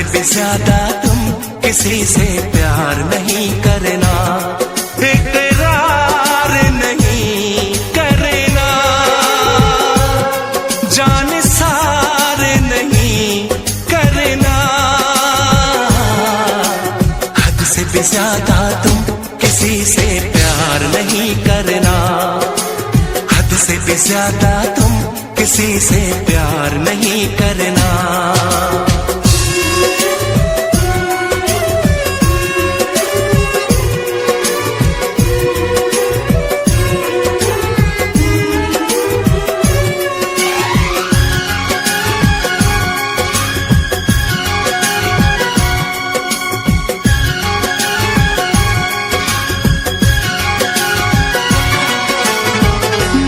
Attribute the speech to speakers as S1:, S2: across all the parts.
S1: भी ज्यादा तुम किसी से प्यार नहीं करना, इकरार नहीं करना, जान सार नहीं करना। हद से भी ज्यादा तुम किसी से प्यार नहीं करना, हद से भी ज्यादा तुम किसी से प्यार नहीं करना।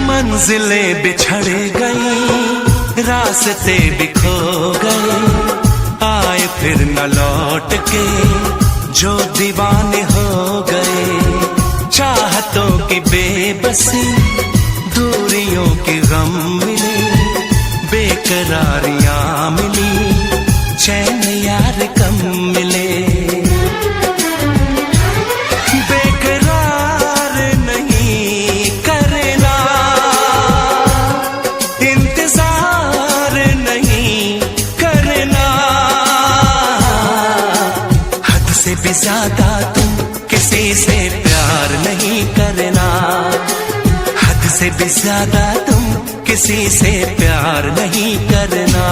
S1: मंजिलें बिछड़ गई, रास्ते भी खो गए, आए फिर न लौट के जो दीवाने हो गए। चाहतों की बेबसी, दूरियों के गम मिले, बेकरारियां मिली, चैन यार कम मिले। ज्यादा तुम किसी से प्यार नहीं करना, हद से भी ज्यादा तुम किसी से प्यार नहीं करना।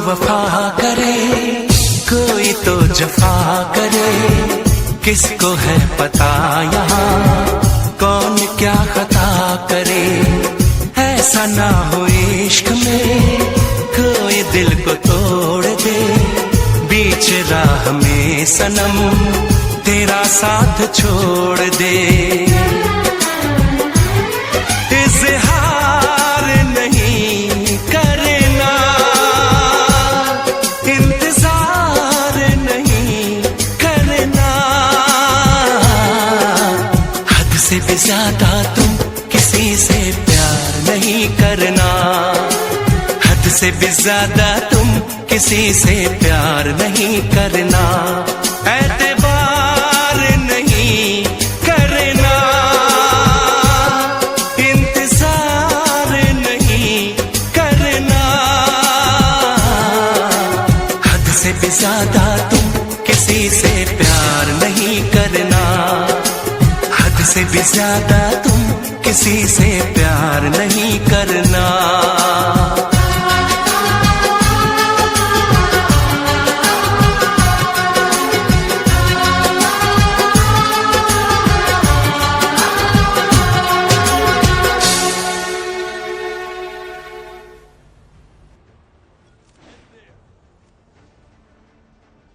S1: वफा करे कोई तो जफा करे, किसको है पता यहाँ कौन क्या खता करे। ऐसा ना हो इश्क में कोई दिल को तोड़ दे, बीच राह में सनम तेरा साथ छोड़ दे। इज़हार नहीं करना, इंतजार नहीं करना, हद से भी ज्यादा तुम किसी से प्यार नहीं करना, हद से भी ज्यादा तुम किसी से प्यार नहीं करना। एतबार नहीं करना, इंतजार नहीं करना, हद से भी ज्यादा तुम किसी से प्यार नहीं करना, हद से भी ज्यादा तुम किसी से प्यार नहीं करना।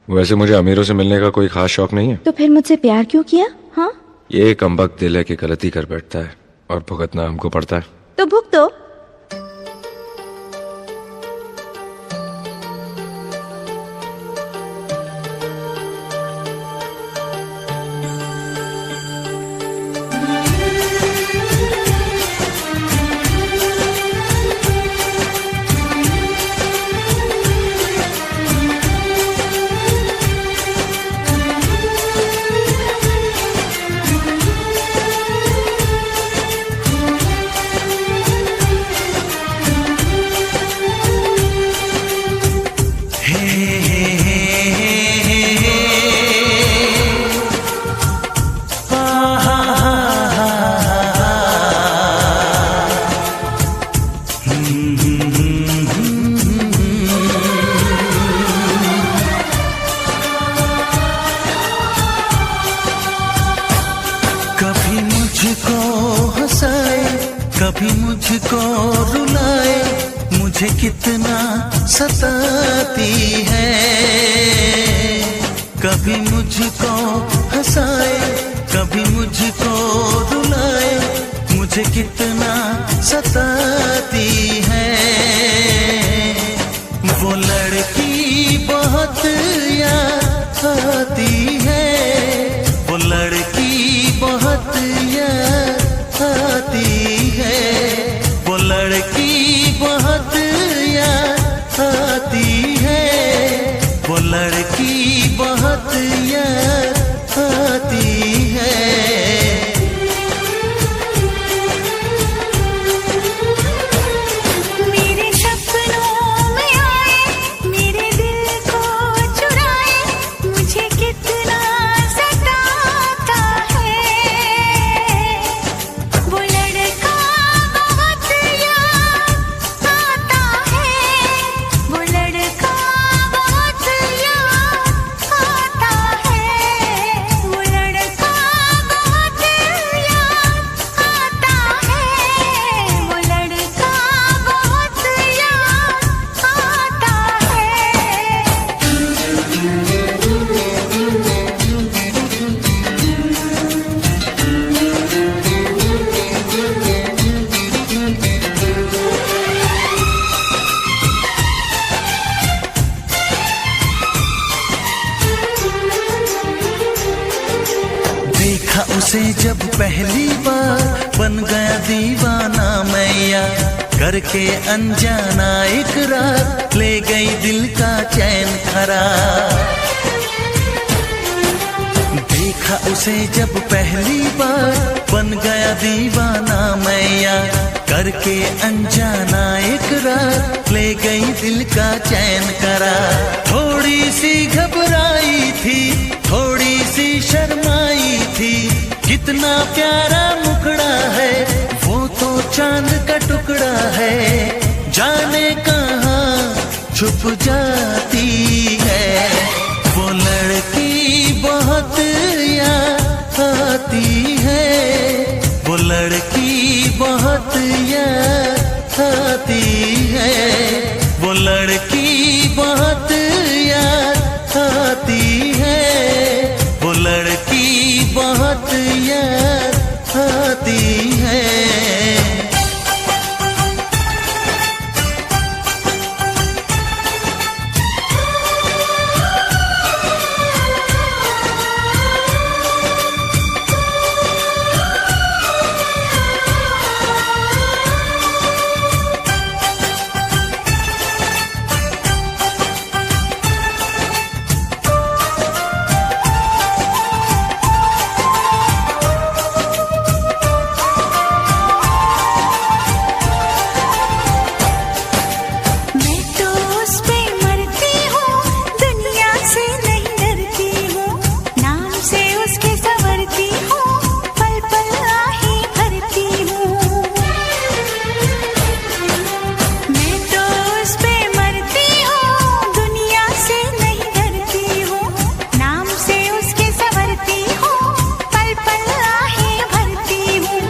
S2: वैसे मुझे अमीरों से मिलने का कोई खास शौक नहीं है।
S3: तो फिर मुझसे प्यार क्यों किया? हाँ,
S2: ये कमबख्त दिल है कि गलती कर बैठता है और भुगतना हमको पड़ता है।
S3: तो भुगतो।
S4: कभी मुझको रुलाए, मुझे कितना सताती है। कभी मुझको हंसाए, कभी मुझको रुलाए, मुझे कितना सताती है। वो लड़की बहुत याद आती है, वो लड़की बहुत याद आती है, वो लड़की बहुत याद आती है, वो लड़की बहुत याद आती है।
S5: मेरे सपनों में आए, मेरे दिल को चुराए, मुझे कितना सताता है। वो लड़का बहुत याद आता है, वो लड़का बहुत याद आता है, वो लड़का बहुत याद आता है, वो लड़का बहुत याद आता
S4: देखा उसे जब पहली बार, बन गया दीवाना मैया, करके अनजाना इकरार, ले गई दिल का चैन करार। देखा उसे जब पहली बार, बन गया दीवाना मैया, करके अनजाना इकरार, ले गई दिल का चैन करार। थोड़ी सी घबराई थी, थोड़ी सी शर्माई थी, कितना प्यारा मुखड़ा है, वो तो चांद का टुकड़ा है, जाने कहाँ छुप जाती है। वो लड़की बहुत याद आती है, वो लड़की बहुत याद आती है, वो लड़की बहुत याद आती है, वो लड़की बहुत याद आती है।
S5: मैं तो उस पे मरती हूँ, दुनिया से नहीं डरती हूँ, नाम से उसके संवरती हूँ, पल पल आहे भरती हूँ। मैं तो उस पे मरती हूँ, दुनिया से नहीं डरती हूँ, नाम से उसके संवरती हूँ, पल पल आहे भरती हूँ।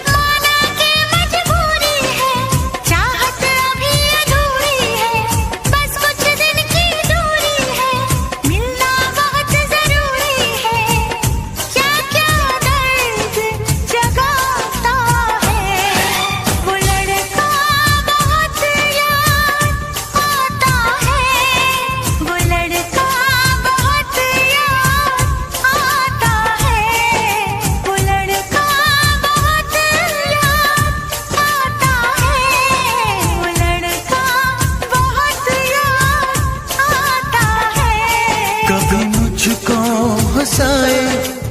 S5: माना के मजबूरी है, चाहत अभी अधूरी है, बस कुछ दिन की दूरी है, मिलना बहुत जरूरी है, क्या क्या दर्द जगाता है। वो लड़का बहुत याद आता है, वो लड़का बहुत याद आता है, वो लड़का बहुत याद आता है, वो लड़का बहुत याद आता है।
S4: कभी मुझको हंसाए,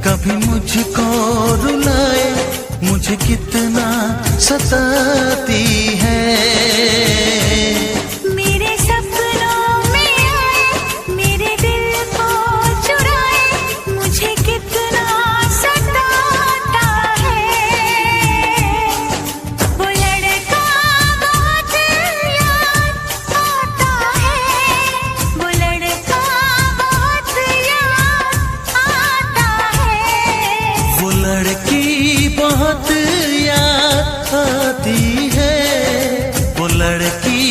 S4: कभी मुझको रुलाए, मुझे कितना सताती है।
S5: मेरे सपनों में आए, मेरे दिल को चुराए, मुझे कितना सताता है। वो लड़का बहुत याद आता है, वो लड़का बहुत याद आता है,
S4: वो लड़की बहुत याद आती है, वो लड़की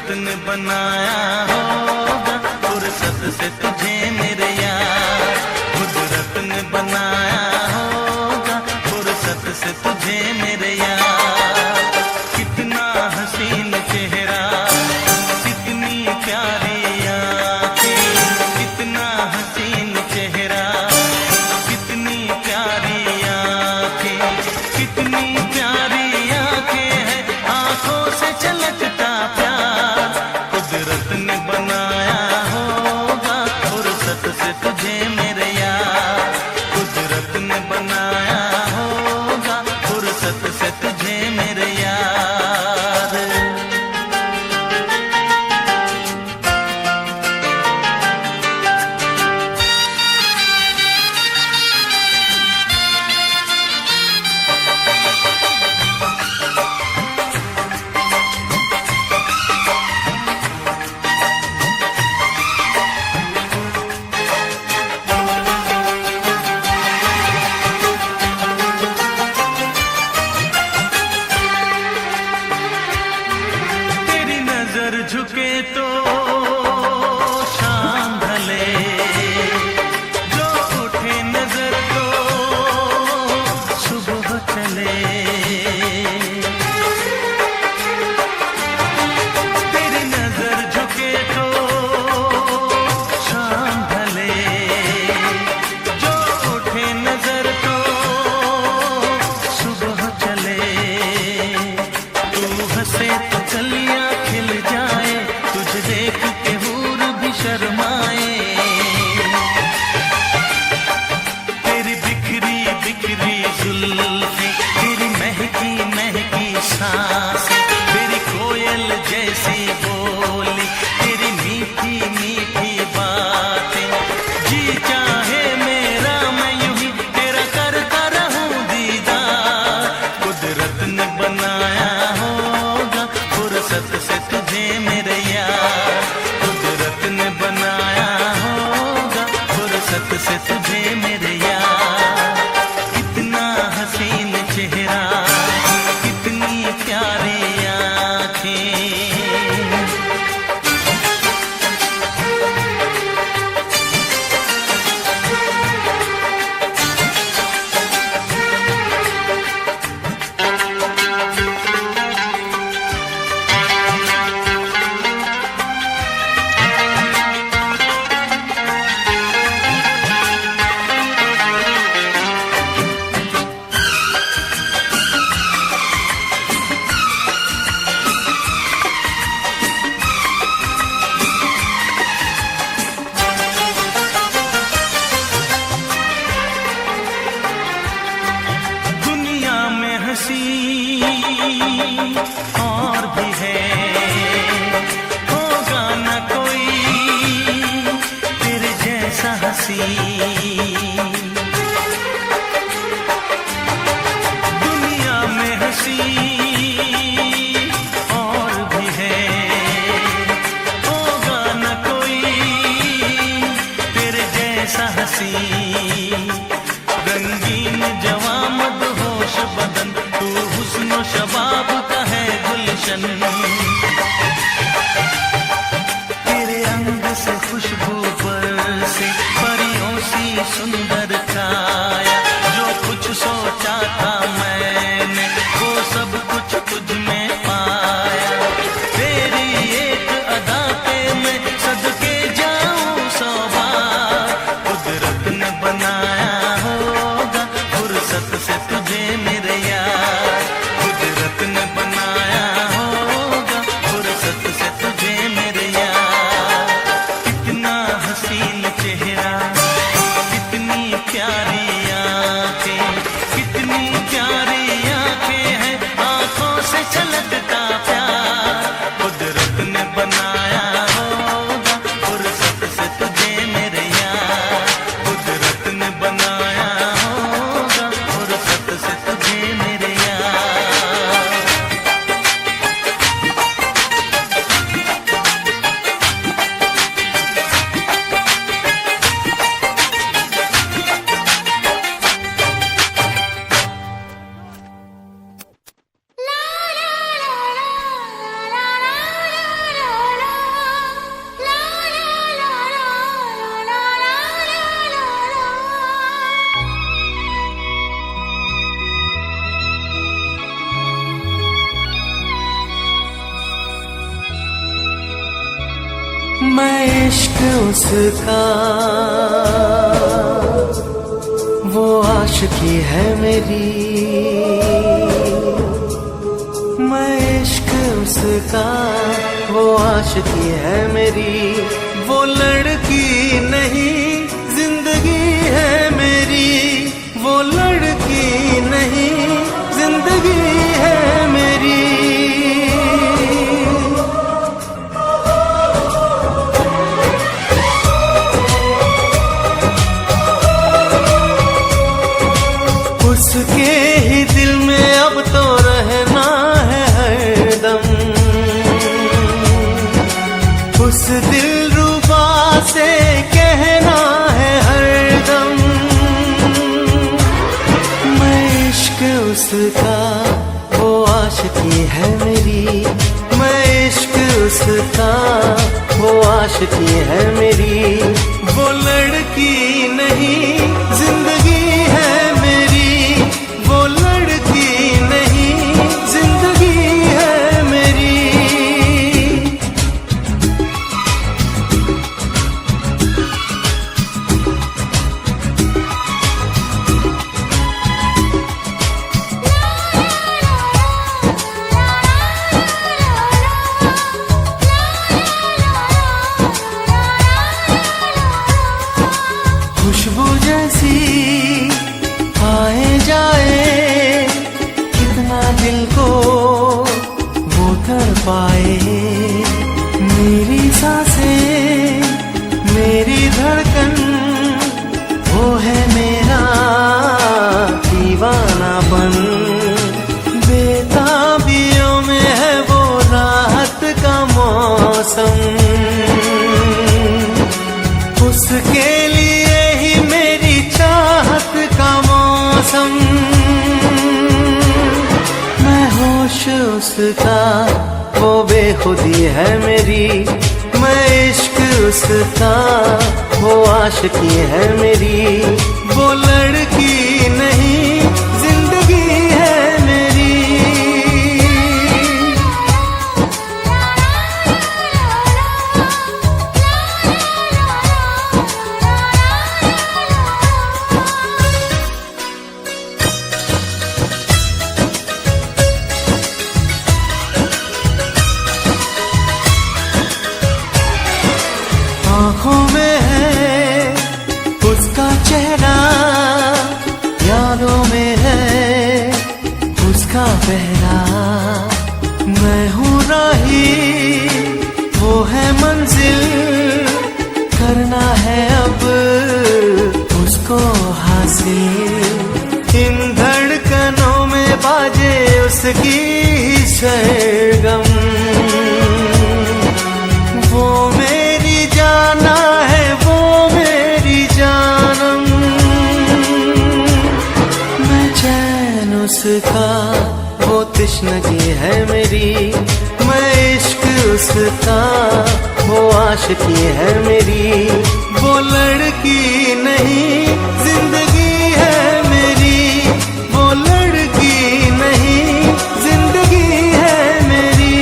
S4: कुदरत ने बनाया होगा फुर्सत से तुझे मेरे यार, कुदरत ने बनाया होगा फुर्सत से तुझे मेरे यार। कितना हसीन चेहरा, कितनी प्यारी आँखें, कितना हसीन चेहरा, कितनी प्यारी आँखें, कितनी प्यारी आँखें हैं, आँखों से झलकता प्यार। कुदरत ने बनाया होगा फुर्सत से तुझे मेरे यार, कुदरत ने बनाया होगा फुर्सत से तुझे मेरे यार। तेरी नजर झुके तो शाम ढले, जो उठे नजर तो सुबह चले। तेरी नजर झुके तो शाम ढले, जो उठे नजर तो सुबह चले। तू हंसे तो कलियां खिल जाए, तुझे देख के हूर भी शर्माए। तेरी बिखरी बिखरी जुल्फें, तेरी महकी महकी सांसें, तेरी कोयल जैसी बोली, तेरी मीठी मीठी बातें। जी चाहे मेरा मैं यूं ही तेरा करता रहूं दीदार। कुदरत ने बनाया होगा फुर्सत से तुझे मेरे यार, कुदरत ने बनाया होगा फुर्सत से तुझे मेरे यार। कितना हसीन चेहरा, कितनी प्यारी आँखें। दुनिया में हंसी और भी है, होगा न कोई तेरे जैसा हंसी। दुनिया में हंसी और भी है, होगा न कोई तेरे जैसा हंसी। रंगीन जवां मदहोश बदन, तू हुस्न शबाब का है गुलशन। तेरे अंग से खुशबू बरसे, परियों सी सुंदर काया। जो कुछ सोचा था मैंने वो सब कुछ तुझ में पाया। तेरी एक अदा पे मैं सदके जाऊं 100 बार। कुदरत ने बनाया होगा फुर्सत से तुझे मेरे यार, कुदरत ने बनाया होगा फुर्सत से तुझे मेरे यार। कितना हसीन चेहरा, कितनी प्यारी आँखें, कितनी प्यारी आँखें हैं, आँखों से छलकता प्यार। कुदरत ने बनाया होगा फुर्सत से तुझे मेरे यार, कुदरत ने बनाया होगा फुर्सत से तुझे मेरे यार। इश्क उसका वो आशिकी है मेरी, मैं इश्क उसका वो आशिकी है मेरी, वो लड़की नहीं जिंदगी है मेरी, वो लड़की नहीं जिंदगी है मेरी। उसके ही दिल में अब तो रहना है हरदम, उस दिलरुबा से कहना है हरदम, मैं इश्क उसका वो आशिकी है मेरी, मैं इश्क उसका वो आशिकी है मेरी, वो लड़की नहीं जिंदगी है मेरी, वो लड़की नहीं जिंदगी है मेरी। खुशबू जैसी आए जाए, कितना दिल को वो कर पाए, मेरी सांसें मेरी धड़कन वो है मेरा दीवानापन, बेताबियों में है वो राहत का मौसम, उसके लिए ही मेरी चाहत का मौसम, मैं होश उसका वो बेखुदी है मेरी, मैं इश्क उसका वो आशिकी है मेरी, वो लड़की नहीं जिंदगी है मेरी। आँखों में है उसका चेहरा, यादों में है उसका पहरा, मैं हूँ राही वो है मंजिल, करना है अब उसको हासिल, इन धड़कनों में बाजे उसकी ही सरगम, वो मेरी जाना है वो मेरी जानम, मैं चैन उसका वो तश्नगी है मेरी, मैं इश्क उसका वो आशिकी है मेरी, वो लड़की नहीं जिंदगी है मेरी, वो लड़की नहीं जिंदगी है मेरी।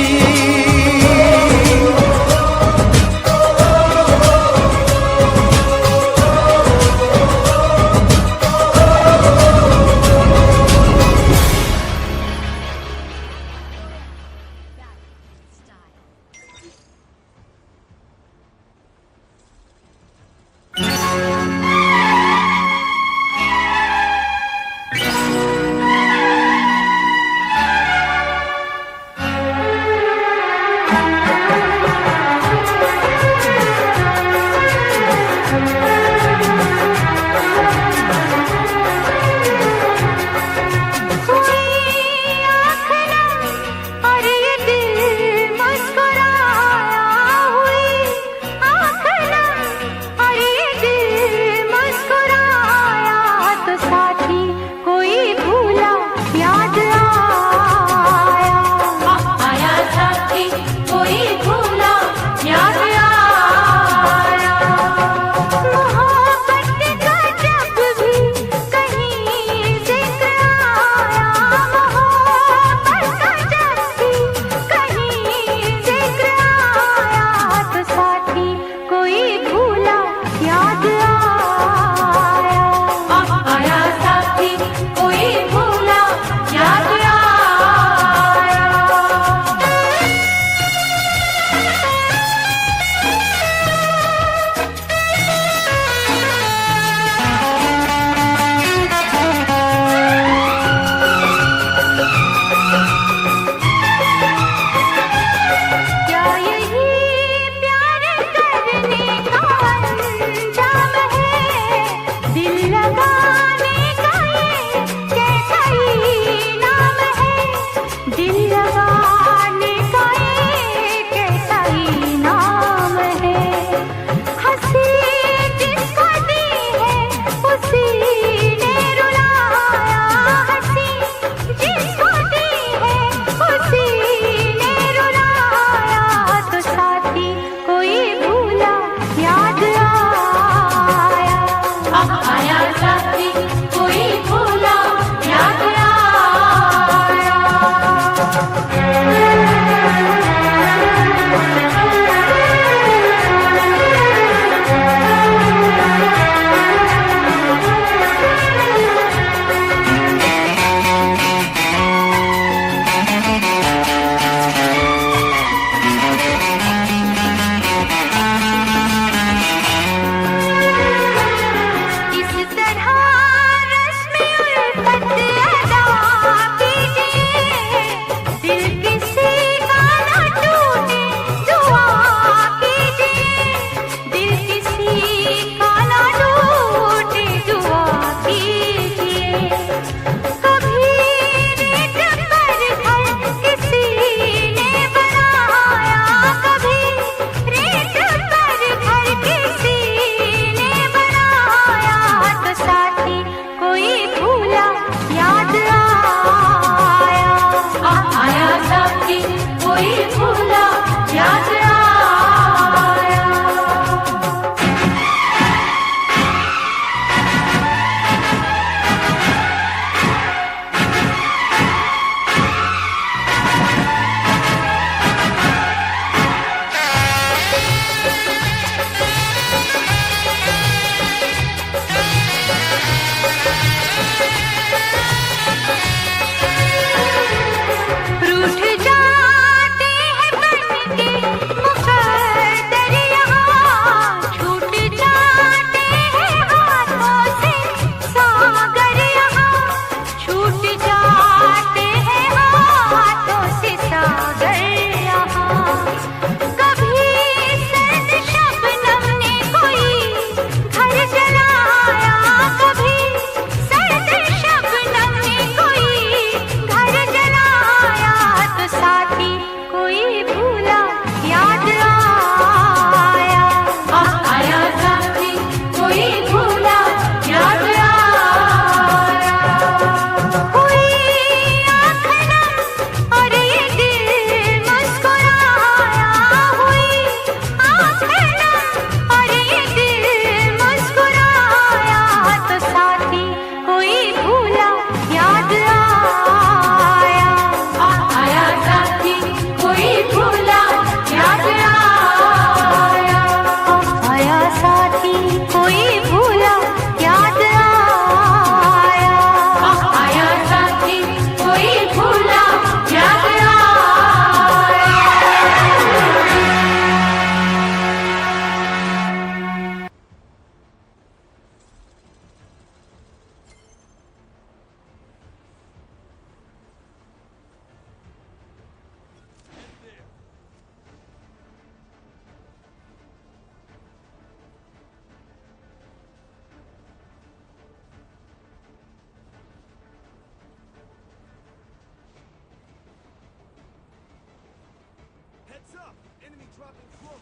S6: dropping close.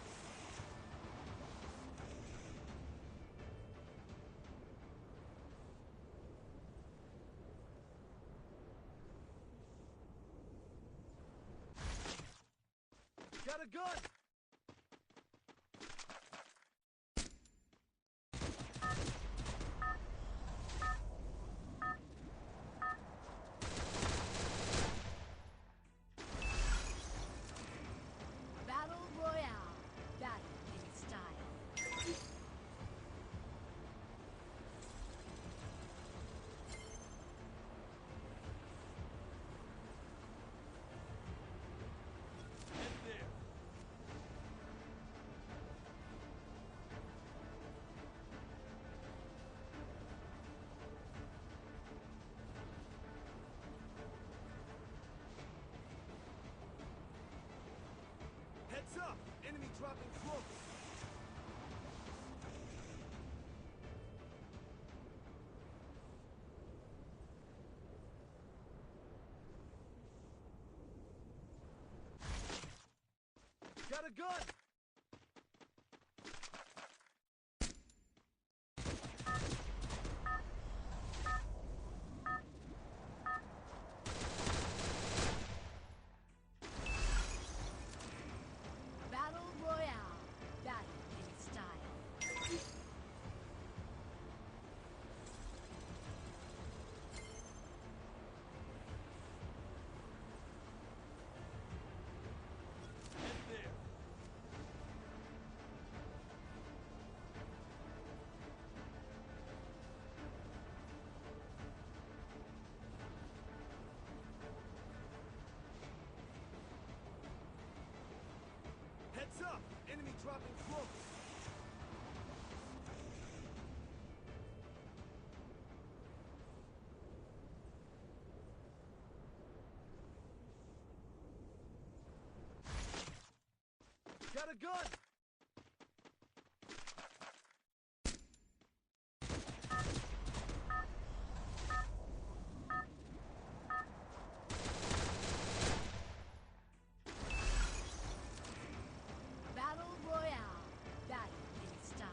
S6: Got a gun!
S7: Battle Royale. Battle in style.
S6: Get there. Heads up! Enemy dropping close. Got a gun!
S7: Battle Royale. Battle in style.
S6: Get there. Heads up! Enemy dropping close. Got a gun!
S7: Battle Royale. Battle in style.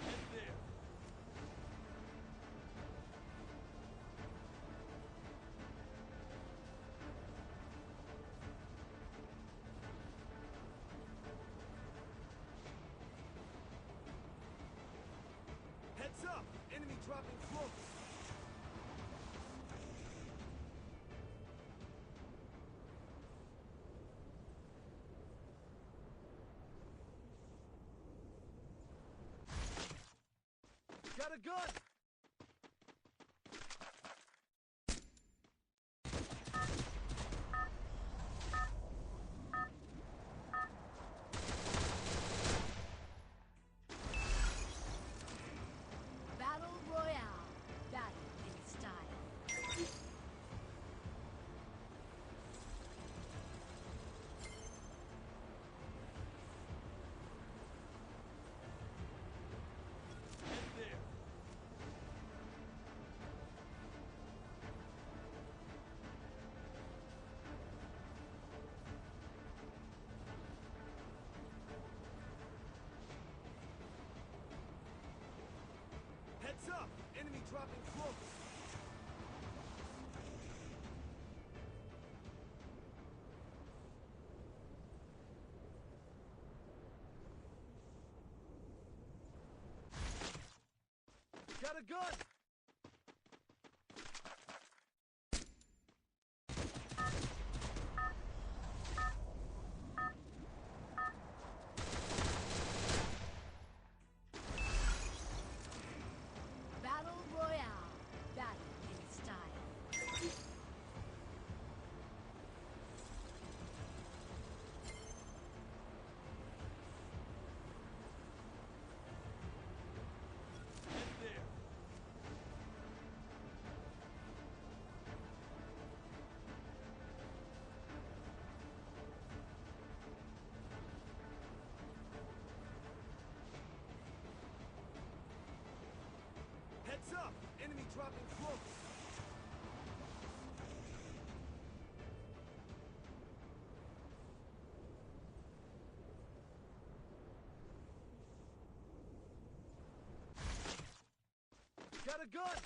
S6: Get there. Heads up! Enemy dropping close. Got a gun!
S7: Battle Royale. Battle in style.
S6: Get there. Heads up! Enemy dropping close. Got a gun!
S7: Battle Royale. Battle in style.
S6: Get there. dropping close. Got a gun!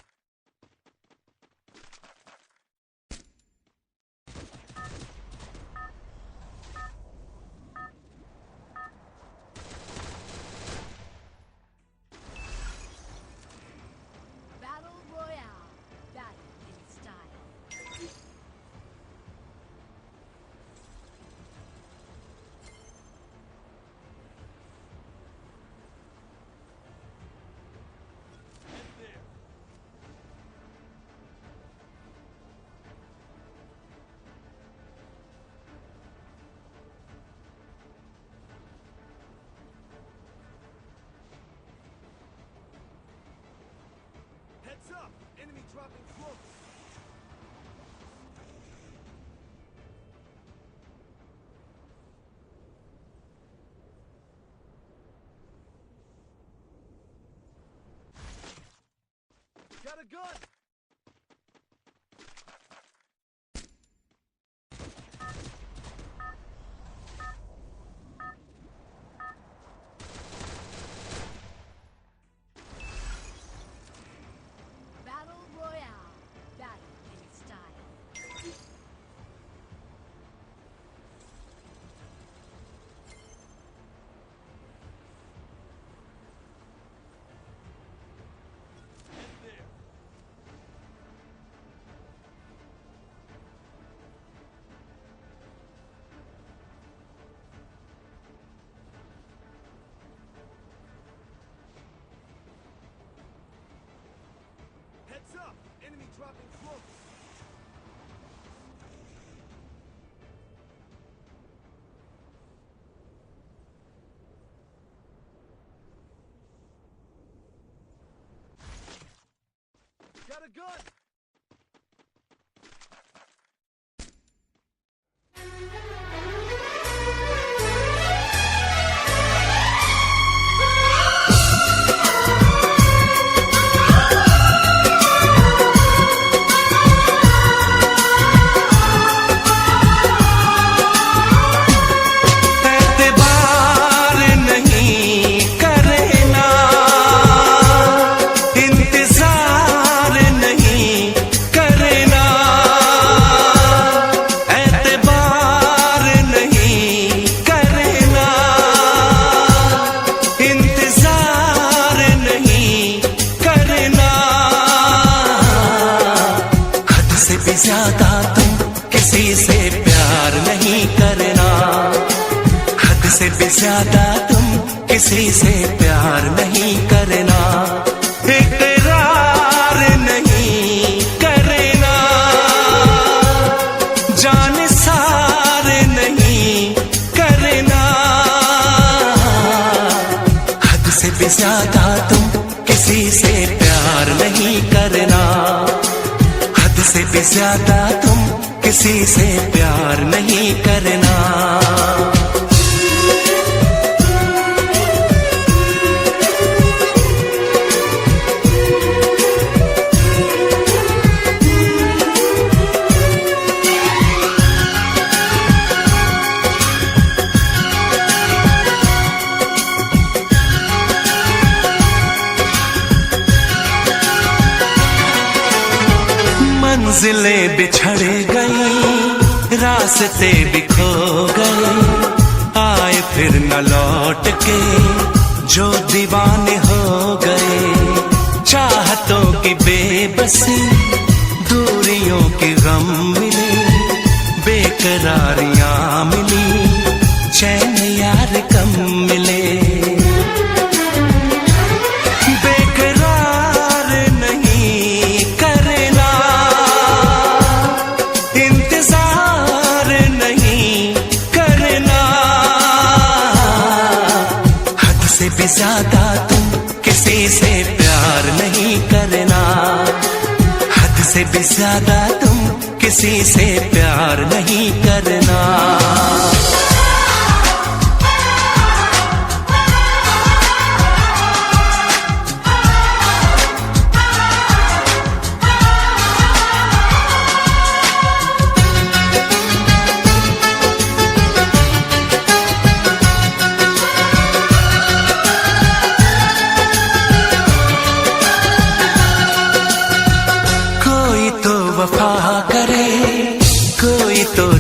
S7: Battle Royale. Battle in style.
S6: Heads up! Enemy dropping close. Got a gun!
S7: Battle Royale. Battle in style.
S6: Heads up! Enemy dropping close. Got a gun!
S1: एतबार नहीं करना, इंतजार नहीं करना, एतबार नहीं करना, इंतजार नहीं करना। हद से भी ज्यादा तुम किसी से प्यार नहीं करना, हद से भी ज्यादा तुम किसी से प्यार नहीं करना, इकरार नहीं करना, जान सार नहीं करना। हद से भी ज्यादा तुम किसी से प्यार नहीं करना, हद से भी ज्यादा तुम किसी से प्यार नहीं करना। मंजिलें बिछड़ गई, रास्ते भी खो गए, आए फिर न लौट के जो दीवाने हो गए। चाहतों की बेबसी, दूरियों के गम मिले, बेकरारियां मिली, चैन यार कम मिले। बेकरार नहीं करना, इंतजार नहीं करना, हद से भी ज्यादा तुम किसी से प्यार नहीं करना, हद से भी ज्यादा तुम किसी से प्यार नहीं करना।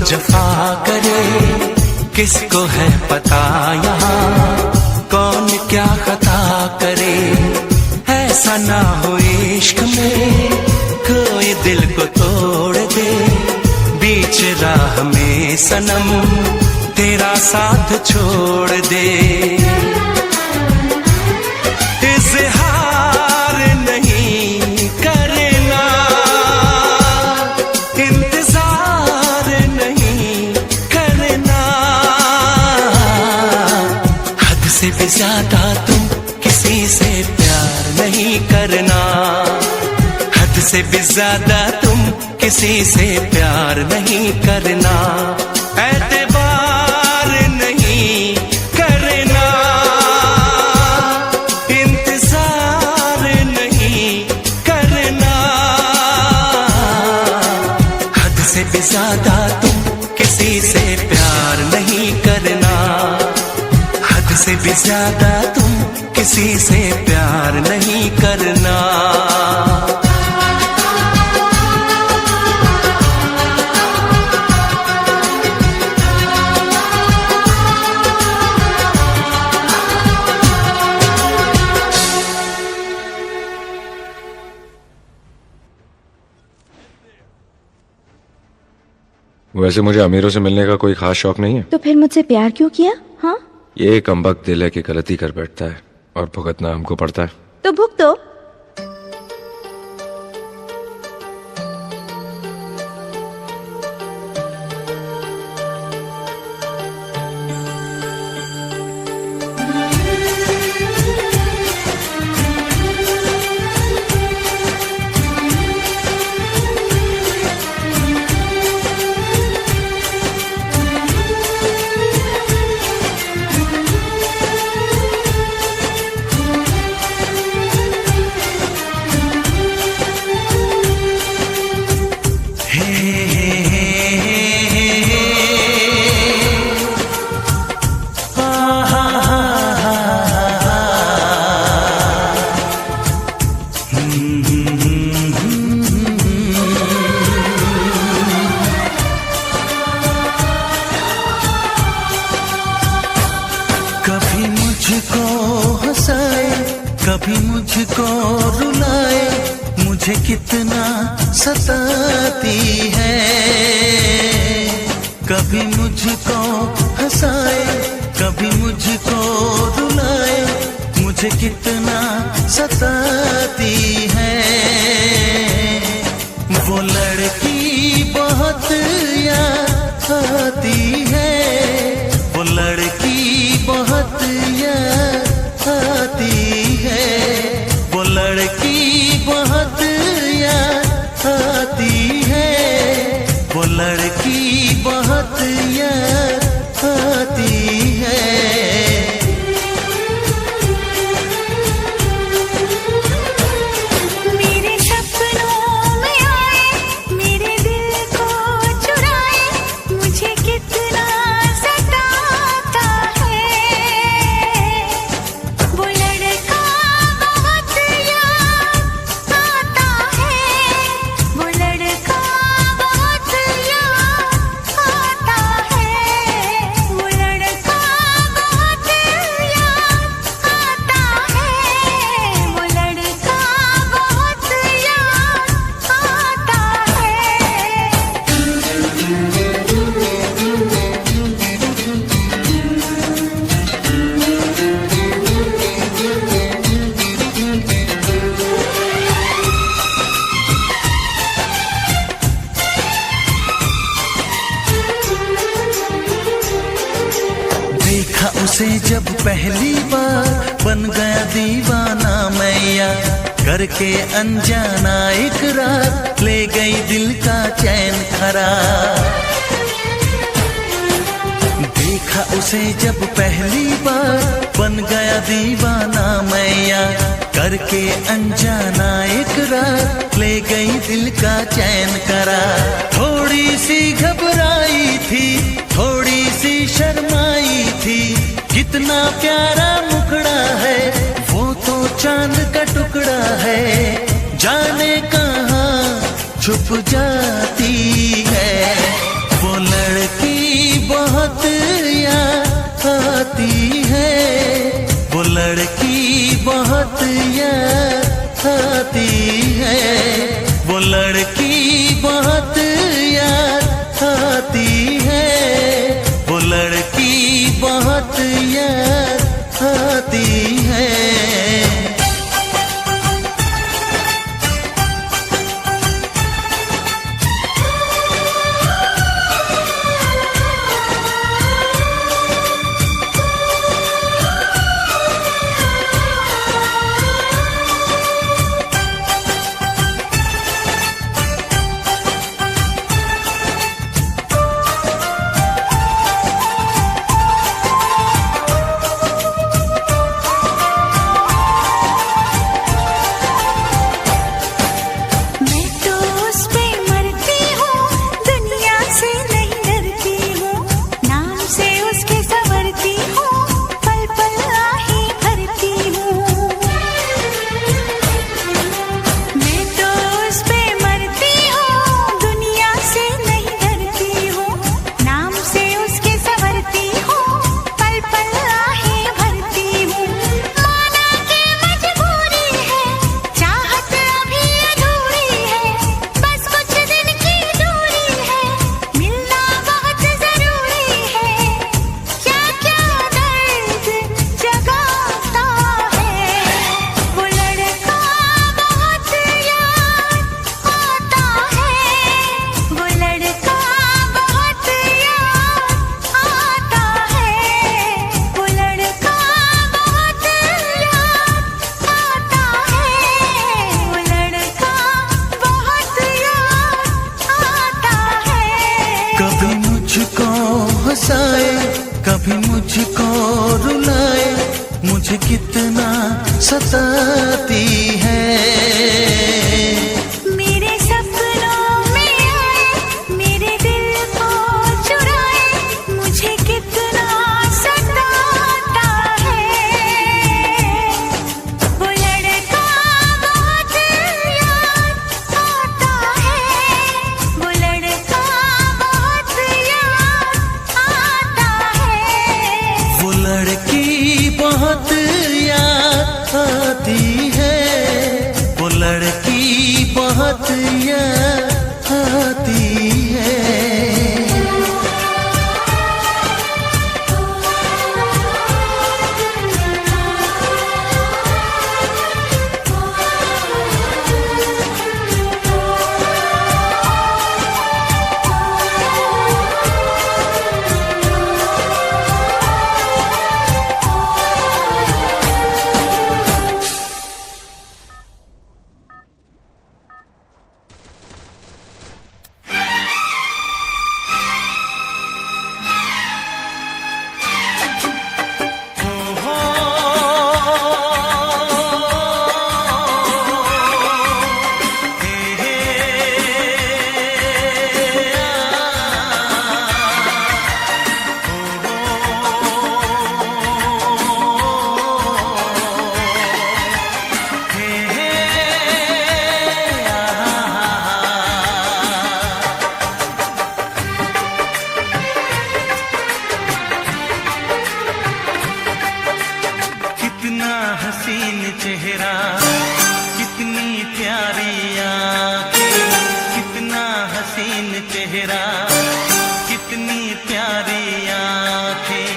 S1: जफा करे, किसको है पता यहाँ कौन क्या खता करे। ऐसा ना हो इश्क में कोई दिल को तोड़ दे, बीच राह में सनम तेरा साथ छोड़ दे। इज़हार नहीं करना, इंतजार नहीं करना, हद से भी ज्यादा तुम किसी से प्यार नहीं करना, हद से भी ज्यादा तुम किसी से प्यार नहीं करना। एतबार नहीं करना, इंतजार नहीं करना, हद से भी ज्यादा तुम किसी से प्यार नहीं करना, हद से भी ज्यादा तुम किसी से प्यार नहीं करना।
S2: वैसे मुझे अमीरों से मिलने का कोई खास शौक नहीं है।
S3: तो फिर मुझसे प्यार क्यों किया? हाँ,
S2: ये कमबख्त दिल है कि गलती कर बैठता है और भुगतना हमको पड़ता है।
S3: तो भुगतो।
S4: कभी मुझको हंसाए, कभी मुझको रुलाए, मुझे कितना सताती है। कभी मुझको हंसाए, कभी मुझको रुलाए, मुझे कितना सताती है। वो लड़की बहुत याद आती है, वो लड़की बहुत याद आती है, वो लड़की बहुत याद आती है, वो लड़की बहुत याद आती है।
S5: मेरे सपनों में आए, मेरे दिल को चुराए, मुझे कितना सताता है। वो लड़का बहुत याद आता है, वो लड़का बहुत याद आता है, वो लड़का बहुत याद आता है, वो लड़का बहुत याद आता
S4: देखा उसे जब पहली बार, बन गया दीवाना मैया, करके अनजाना इकरार, ले गई दिल का चैन करार। देखा उसे जब पहली बार, बन गया दीवाना मैया, करके अनजाना इकरार, ले गई दिल का चैन करार। थोड़ी सी घबराई थी, थोड़ी सी शर्माई थी, कितना प्यारा मुखड़ा है, वो तो चांद का टुकड़ा है, जाने कहाँ छुप जाती है वो लड़की। याद आती है, वो लड़की बहुत याद आती है, वो लड़की बहुत याद आती है। कभी मुझको रुलाए, मुझे कितना सताती है।
S5: मेरे सपनों में आए, मेरे दिल को चुराए, मुझे कितना सताता है। वो लड़का बहुत याद आता है, वो लड़का बहुत याद आता है।
S4: वो लड़की बहुत याद आती है, वो लड़की बहुत याद आती है। हसीन चेहरा, कितनी प्यारी आँखें, कितना हसीन चेहरा, कितनी प्यारी आँखें,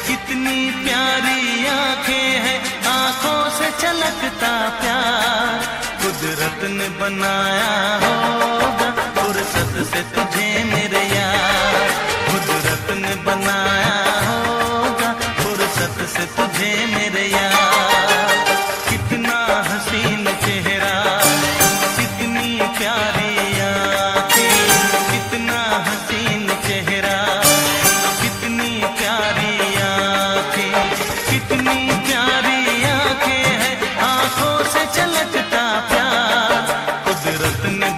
S4: कितनी प्यारी आँखें हैं, आँखों से छलकता प्यार कुदरत ने बनाया होगा, फुर्सत से तुझे मेरे यार, कुदरत ने बनाया होगा, फुर्सत से तुझे मेरे यार। कितना हसीन चेहरा, कितनी प्यारी आँखें, कितना हसीन चेहरा, कितनी प्यारी आँखें, कितनी प्यारी आँखें हैं, आँखों से छलकता प्यार कुदरत ने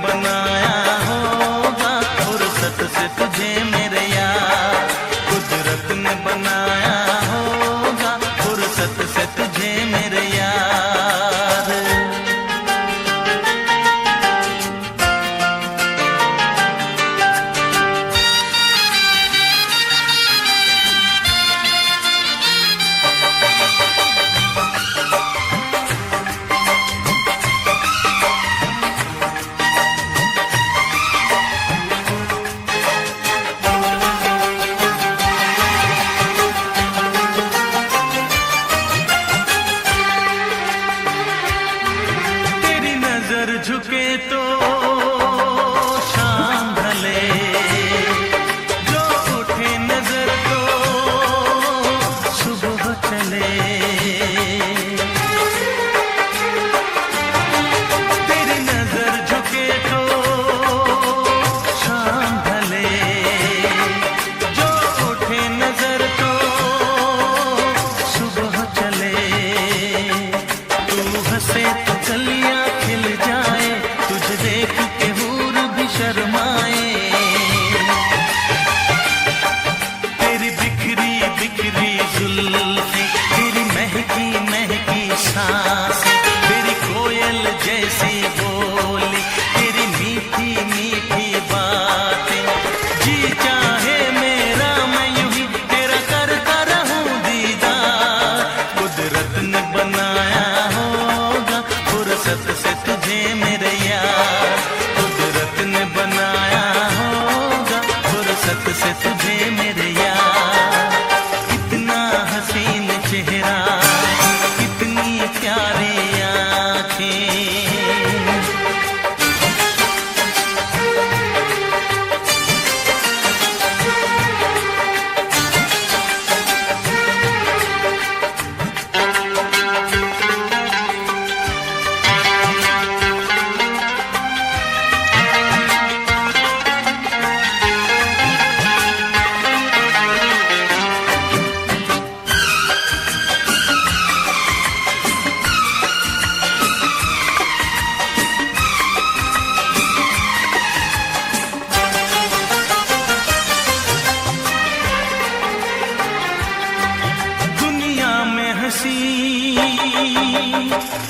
S4: हंसी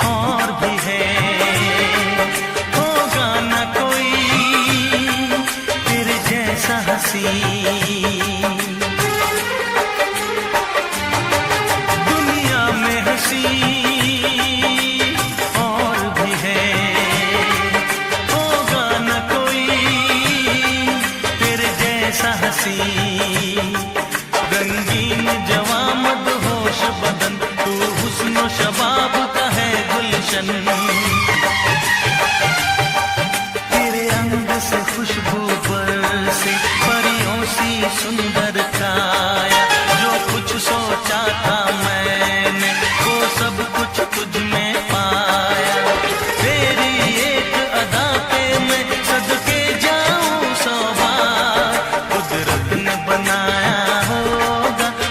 S4: और भी है, होगा न कोई तेरे जैसा हंसी। दुनिया में हंसी और भी है, होगा न कोई तेरे जैसा हंसी। रंगीन जवां मदहोश बदन, तू हुस्न शबाब का है गुलशन। तेरे अंग से खुशबू बरसे, परियों सी सुंदर काया। जो कुछ सोचा था मैंने, वो सब कुछ तुझ में पाया। तेरी एक अदा पे मैं सदके जाऊं 100 बार। कुदरत ने बनाया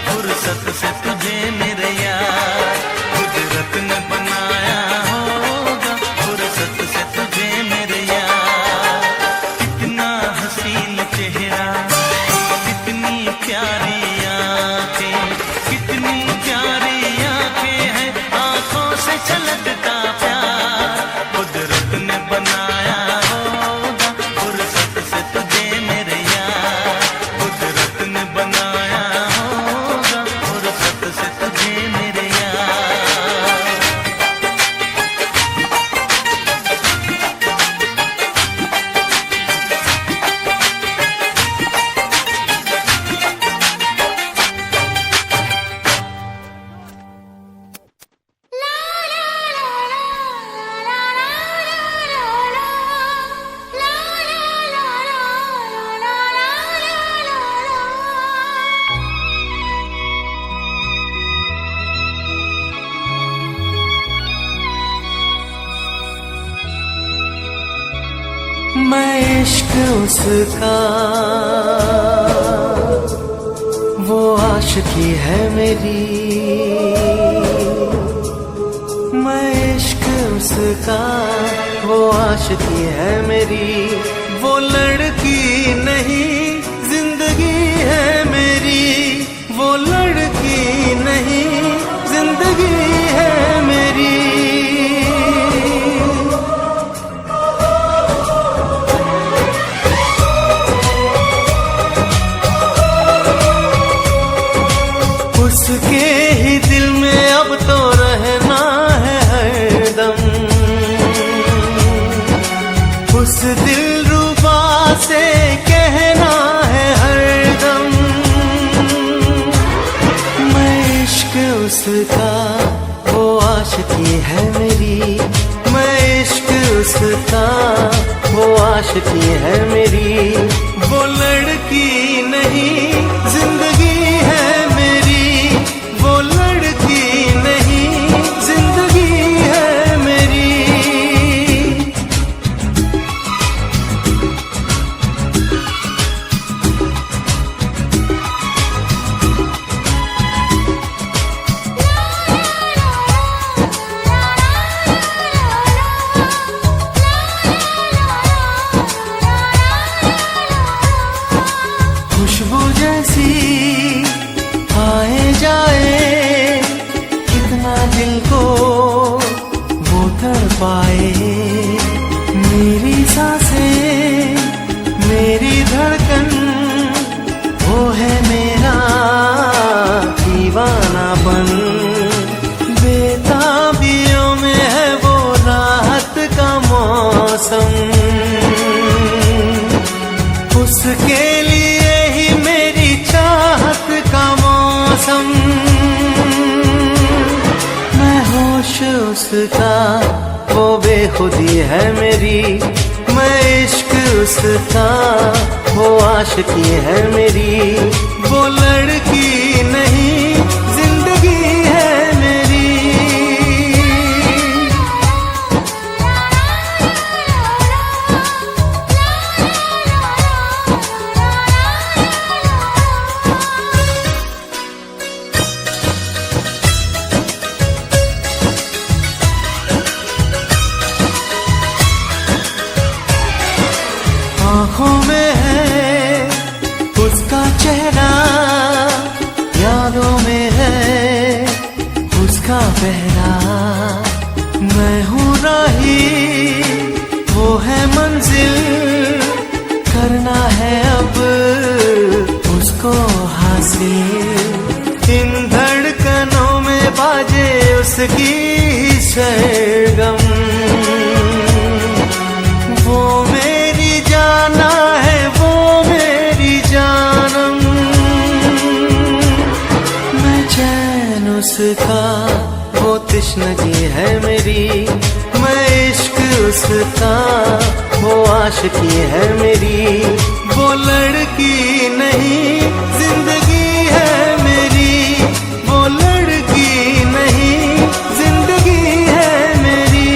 S4: फुर्सत से तुझे मेरे यार, कुदरत ने बनाया होगा फुर्सत से तुझे मेरे यार। कितना हसीन चेहरा, कितनी प्यारी आंखें, कितनी प्यारी आंखें हैं, आंखों से छलकता प्यार। कुदरत ने बनाया होगा फुर्सत से तुझे मेरे यार, कुदरत ने बनाया से तुझे मेरे यार। मैं इश्क उसका, वो आशिकी है मेरी। मैं इश्क उसका, वो आशिकी है मेरी। वो लड़की नहीं जिंदगी है मेरी, वो लड़की नहीं जिंदगी है मेरी। उसके ही दिल में अब तो रहना है हरदम। उस दिलरुबा से कहना है हरदम। मैं इश्क उसका, वो आशिकी है मेरी। मैं इश्क उसका, वो आशिकी है मेरी। वो लड़की नहीं जिंदगी है मेरी, वो लड़की नहीं जिंदगी है मेरी। खुशबू जैसी आए जाए, कितना दिल को वो तड़पाए। मेरी सांसें, मेरी धड़कन, वो है मेरा दीवानापन। बेताबियों में है वो राहत का मौसम। उसके लिए ही मेरी चाहत का मौसम। मैं होश उसका, वो बेखुदी है मेरी। मैं इश्क उसका, वो आशिकी है मेरी। वो लड़की नहीं जिंदगी है मेरी। आँखों में है उसका चेहरा, उसका पहरा, मैं हूँ राही, वो है मंजिल, करना है अब उसको हासिल। इन धड़कनों में बाजे उसकी सरगम, वो मेरी जाना है, वो मेरी जानम। मैं चैन उसका, वो तिश्नगी है मेरी, मैं इश्क उसका, वो आशिकी है मेरी। वो लड़की नहीं जिंदगी है मेरी, वो लड़की नहीं जिंदगी है मेरी।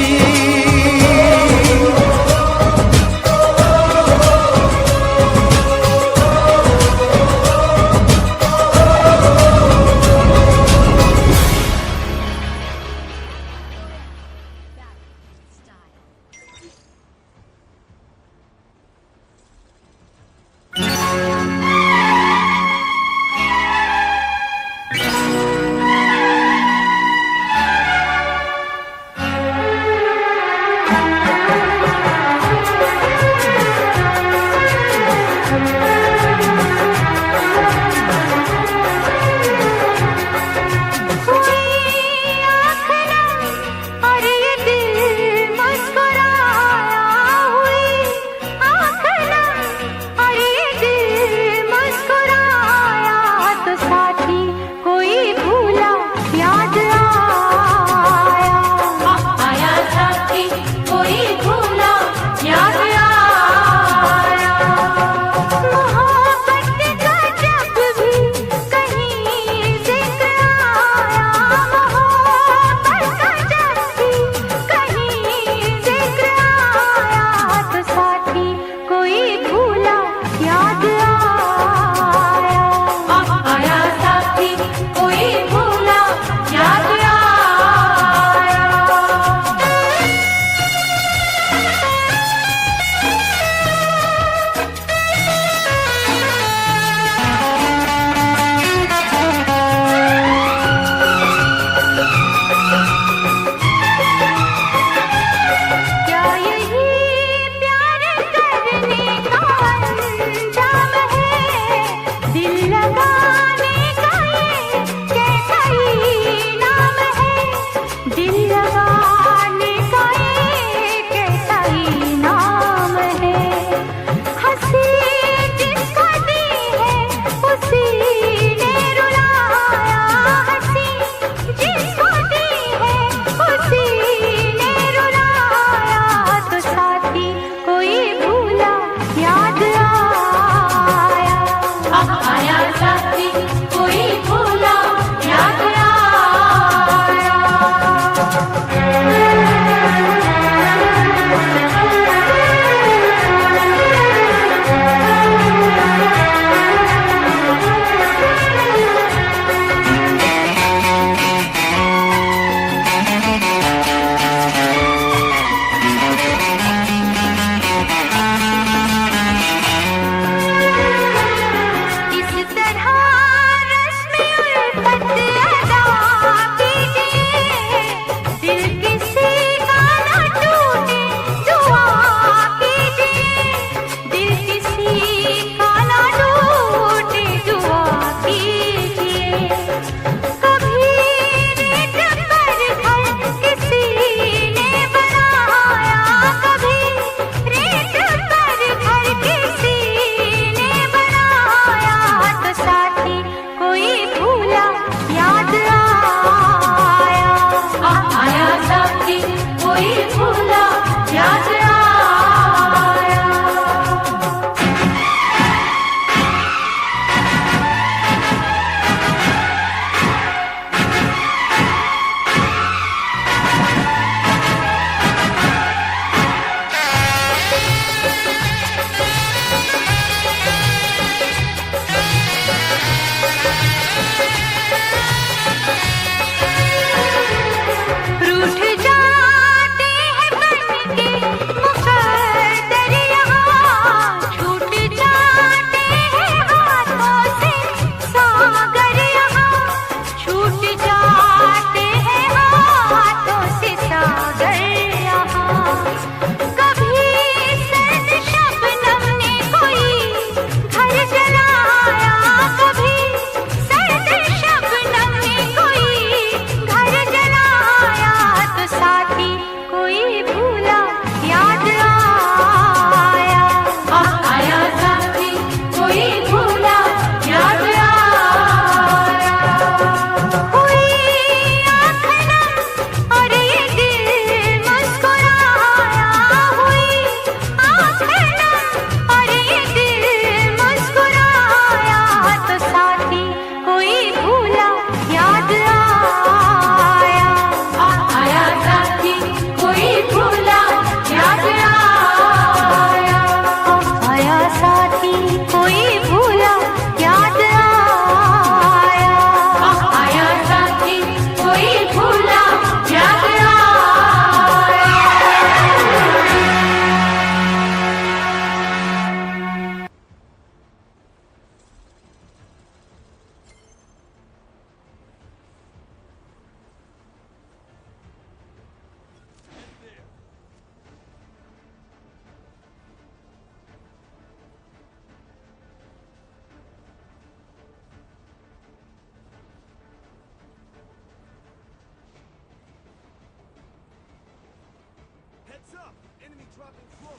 S6: Enemy dropping close.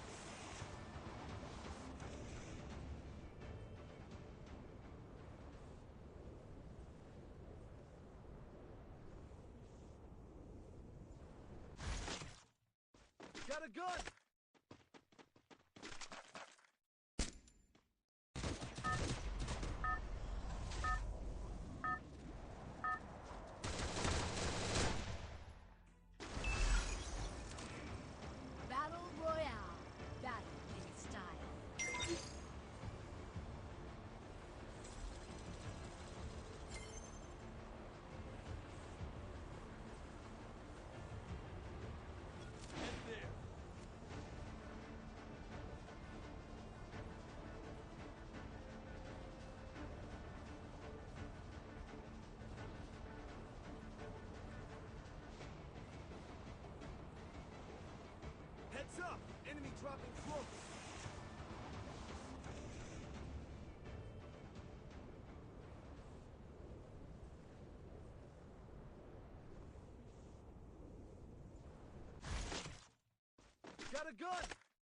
S6: Got a gun!
S7: Battle Royale. Battle in style.
S6: Head there. Heads up! Enemy dropping close. Got a gun!